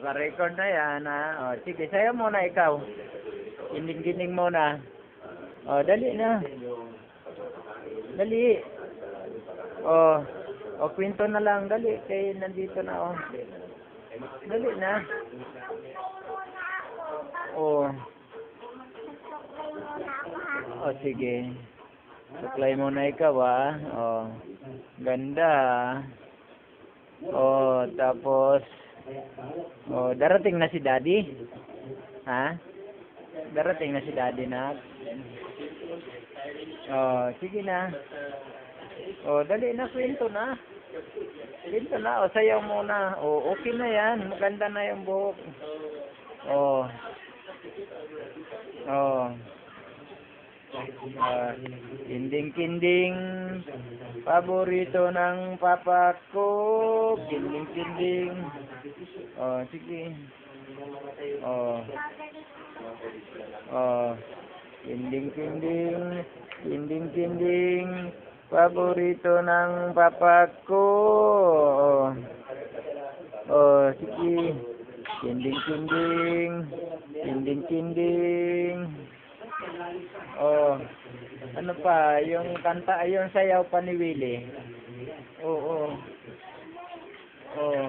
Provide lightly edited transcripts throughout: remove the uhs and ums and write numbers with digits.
naka-record na yan, ha? O, sige, sayo muna ikaw. Gining-gining muna. O, dali na. Dali. O, kwento na lang. Dali, kay nandito na, o. Dali na. O. O, sige. Suklay muna ikaw, ha? O, ganda, o, tapos, o, darating na si Daddy? Ha? Darating na si Daddy na? O, sige na. O, dali na, kwento na. Kwento na, o, sayaw muna. O, okay na yan. Maganda na yung buhok. O. O. Kinding-kinding, paborito ng papa ko. Kinding-kinding. O, sige. O. O. Kinding-kinding, kinding-kinding, paborito ng papa ko. O. O, sige. Kinding-kinding, kinding-kinding. Oh, ano pa, yung kanta, yung sayaw pa ni Willie. Oo. Oh.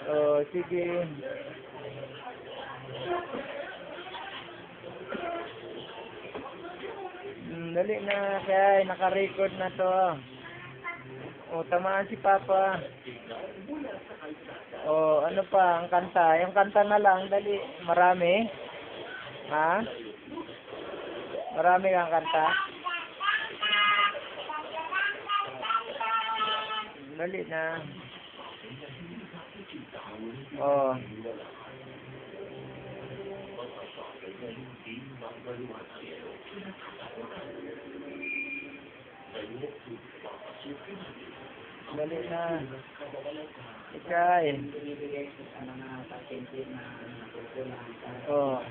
Oh, sige. Dali na, kaya naka-record na to. Oh, tamaan si Papa. Oh, ano pa, ang kanta? Yung kanta na lang, dali. Marami. Ha? Marami kang kanta? Dali na. Oh. Dali na. Ikay. Oh.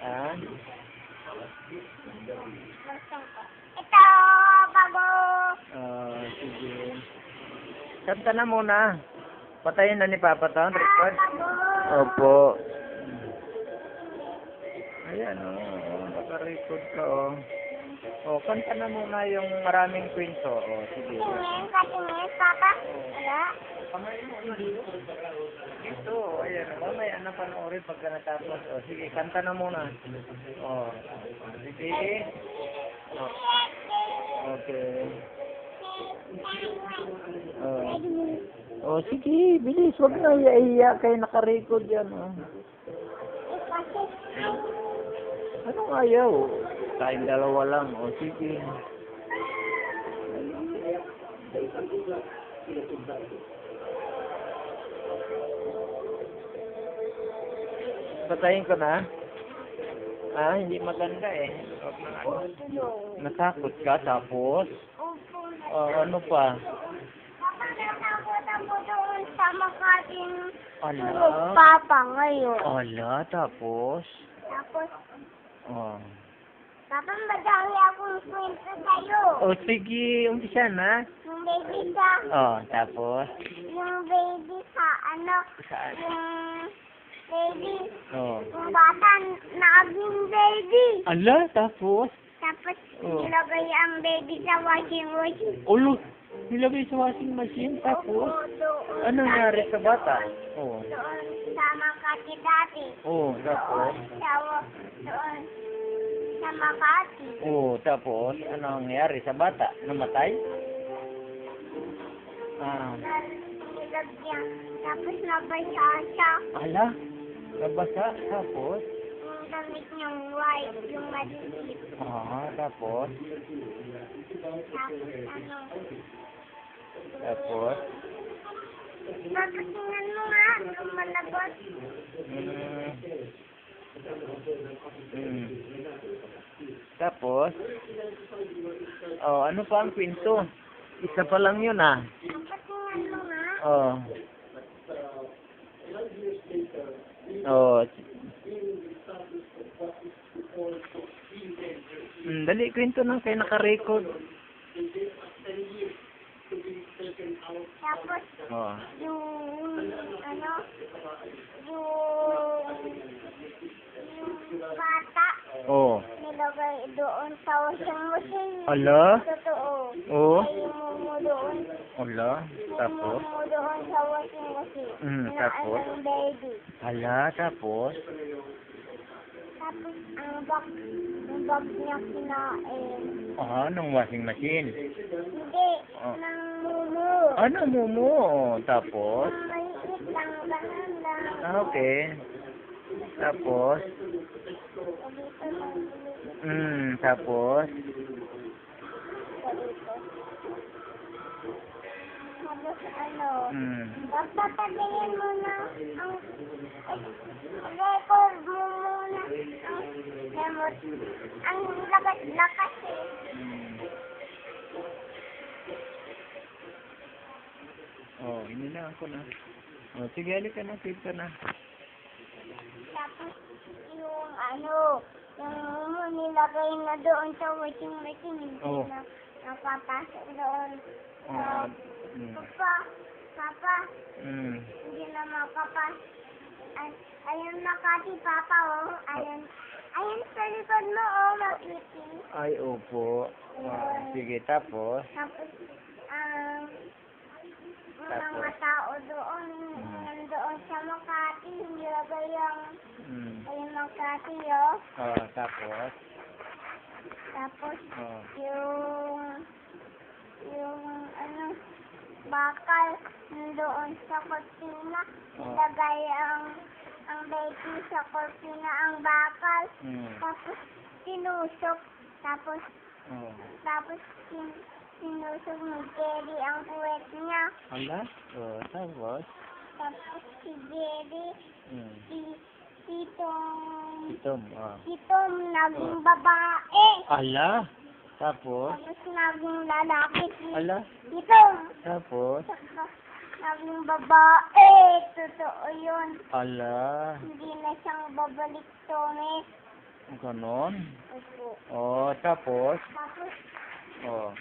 Ha? Ito, bago. Sige. Kanta na muna. Patayin na ni Papa to, record. Opo. Ayan, naka-record ka, O, kanta na muna yung maraming kwento. O, sige. Tingin ka, tingin, Papa. Wala. Kamay mo na dito. Ito, ayan. Mamaya na panoorin pagka natapos. O, sige, kanta na muna. O, sige. O, okay. O, sige, bilis. Huwag na iya-iya kayo naka-record yan. Anong ayaw? Tayong dalawa lang. O, sige. Patayin ko na? Hindi maganda eh. Natakot ka tapos? Ano pa? Papa, natakot ako doon sa makating Ala? Papa ngayon. Ala, tapos? Tapos, Oh. Papa, madami akong kwento sa'yo. O, sige. Umpisa na. Yung baby sa, Tapos? yung baby sa, Saan? yung baby, Oh. yung bata, naging baby. Ala, tapos? Tapos, Oh. nilagay ang baby sa washing machine. Ulo, nilagay sa washing machine, tapos? Doon. Anong nangyari sa bata? Doon sa Makati dati. Tapos? Doon sa Makati. Tapos? Anong nangyari sa bata? Namatay? Nilagyan. Tapos nabasa siya. Ala, nabasa, tapos? Yung damit niyang white, yung maliit. Tapos? Tapos Tapos? Papatingnan mo nga, lumalabas. Tapos? Ano pa ang kwento? Isa pa lang yun, Papatingnan mo nga. Dali, kwento lang kayo naka-record. Tapos, Oh. yung bata, Oh. nilagay doon sa washing machine. Ala? Totoo. Oh. Ay, mo doon. Ala? Tapos? Mo doon sa washing machine. Tapos? Ang baby. Ala, tapos? Tapos, ang bag niya kinain. Nung washing machine. Hindi, Oh. ng mumu. Ano mo? Tapos? Ang maliit lang, ganun lang. Okay. Tapos? Dito lang, Tapos? dito. Tapos papatingin mo na record mo muna ang remote. Ang lakas eh. Hinilaan ko na. Sige, halika na, save ka na. Tapos yung nilagay na doon sa waiting machine, hindi na napapasok doon. Papa, hindi na makapasok. Ayun na Kati, Papa, oh. Ayun sa likod mo, oh, makiti. Ay, opo. Sige, tapos? Tapos, mga tao doon, nandoon sa Makati, nilagay yung ayun Makati, oh. Tapos? Tapos, yung bakal nandoon sa kortina, nilagay ang baby sa kortina, ang bakal. Tapos, tinusok. Tapos, sinusog ni Jerry ang puwet niya. Ala? Tapos? Tapos si Jerry, Itom, Titong naging babae. Ala? Tapos? Tapos naging lalaki Ala? Titong. Tapos? Naging babae. Totoo yun. Ala? Hindi na siyang babalik, Tommy. Ganon? Opo. Tapos? Tapos,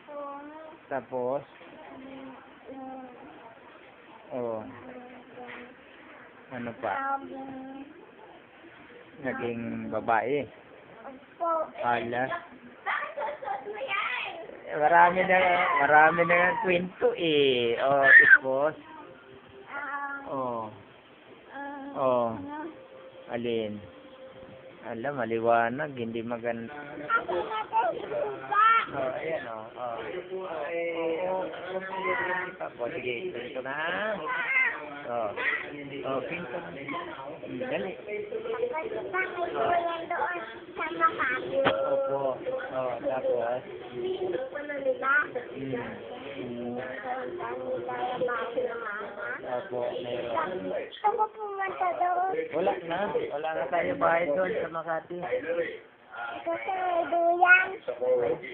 Tommy, Tapos? Ano pa? Naging babae. Opo. Ala? Marami na nga kwento eh. Tapos? Alin? Ala, maliwanag, hindi maganda. Ayan Tapos, sige, pinto na. Pinto na. Dali. Tapos, may doon sa Makati. Opo. Tapos? Opo, meron. Gusto mo pumunta doon? Wala na tayo bahay doon sa Makati. Kasi may duyan.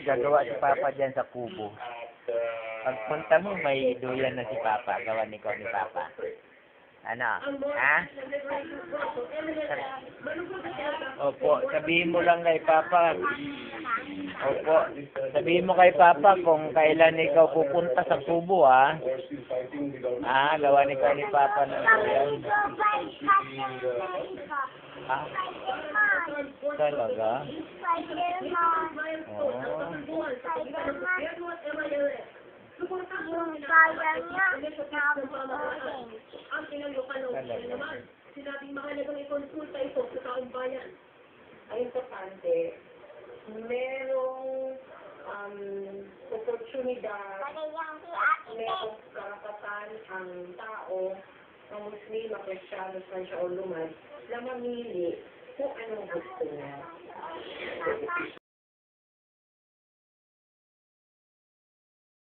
Gagawa si Papa dyan sa kubo. Pagpunta mo, may duyan na si Papa. Gawa ni Papa. Ano? Ha? Opo, sabihin mo lang kay Papa. Opo, sabihin mo kay Papa kung kailan ikaw pupunta sa kubo, ha? Gawa ni Papa ng duyan. Talaga? Yung kaya niya, ang pinaglukalog naman. Sinabing mahalagang i-consulta ito sa taong bayan. Ay importante, merong oportunidad, merong karapatan ang tao, ang Muslim, Kristiyano, Sansa o Lumad, na mamili kung anong gusto niya.